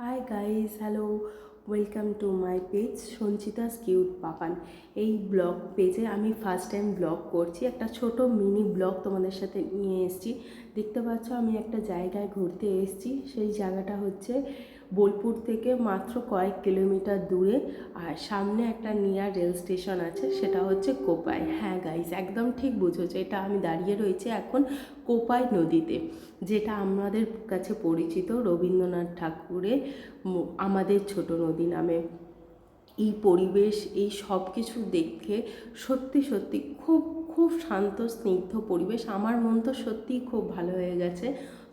Hi guys, hello, welcome to my page Sanchita's cute Papan. এই blog পেজে আমি ফার্স্ট টাইম ব্লগ করছি, একটা ছোট মিনি ব্লগ তোমাদের সাথে নিয়ে এসেছি। দেখতে পাচ্ছ আমি একটা জায়গায় ঘুরতে এসেছি। সেই জায়গাটা হচ্ছে বোলপুর থেকে মাত্র কয়েক কিলোমিটার দূরে, আর সামনে একটা নিয়ার রেল স্টেশন আছে, সেটা হচ্ছে কোপাই। হ্যাঁ গাইস, একদম ঠিক বুঝেছো, এটা আমি দাঁড়িয়ে রয়েছি এখন কোপাই নদীতে, যেটা আমাদের কাছে পরিচিত রবীন্দ্রনাথ ঠাকুরের আমাদের ছোট নদী নামে। এই পরিবেশ, এই সব কিছু দেখে সত্যি সত্যি খুব খুব শান্ত স্নিগ্ধ পরিবেশ। আমার মন তো সত্যিই খুব ভালো হয়ে গেছে।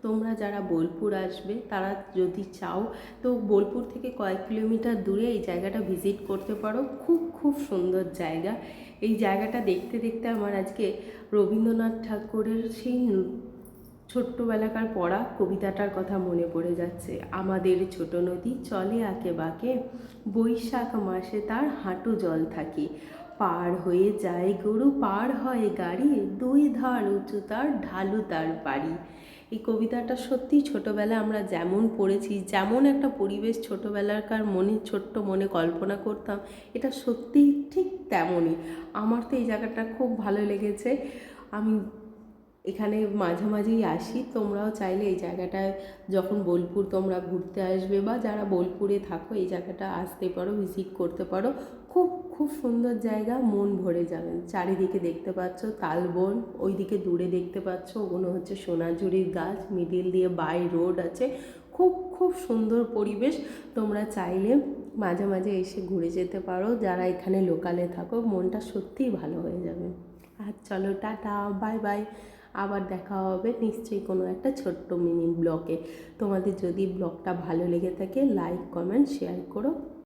তোমরা যারা বোলপুর আসবে তারা যদি চাও তো বোলপুর থেকে কয়েক কিলোমিটার দূরে এই জায়গাটা ভিজিট করতে পারো। খুব খুব সুন্দর জায়গা। এই জায়গাটা দেখতে দেখতে আমার আজকে রবীন্দ্রনাথ ঠাকুরের সেই ছোট্টবেলাকার পড়া কবিতাটার কথা মনে পড়ে যাচ্ছে। আমাদের ছোট নদী চলে আঁকে বাঁকে, বৈশাখ মাসে তার হাঁটু জল থাকে, পার হয়ে যায় গরু, পার হয় গাড়ি, দুই ধার উঁচু তার, ঢালু তার বাড়ি। এই কবিতাটা সত্যি ছোটোবেলায় আমরা যেমন পড়েছি, যেমন একটা পরিবেশ ছোটোবেলাকার মনে ছোট্ট মনে কল্পনা করতাম, এটা সত্যিই ঠিক তেমনই। আমার তো এই জায়গাটা খুব ভালো লেগেছে। আমি এখানে মাঝে মাঝেই আসি। তোমরাও চাইলে এই জায়গাটায় যখন বোলপুর তোমরা ঘুরতে আসবে বা যারা বোলপুরে থাকো এই জায়গাটা আসতে পারো, ভিজিট করতে পারো। খুব খুব সুন্দর জায়গা, মন ভরে যাবেন। চারিদিকে দেখতে পাচ্ছ তালবন, ওইদিকে দূরে দেখতে পাচ্ছ ওগুলো হচ্ছে সোনাঝুরির গাছ, মিডিল দিয়ে বাই রোড আছে। খুব খুব সুন্দর পরিবেশ। তোমরা চাইলে মাঝে মাঝে এসে ঘুরে যেতে পারো। যারা এখানে লোকালে থাকো মনটা সত্যিই ভালো হয়ে যাবে। আর চলো, টাটা, বাই বাই। আবার দেখা হবে নিশ্চয়ই কোনো একটা ছোট্ট মিনি ব্লগে। তোমাদের যদি ব্লগটা ভালো লেগে থাকে লাইক কমেন্ট শেয়ার করো।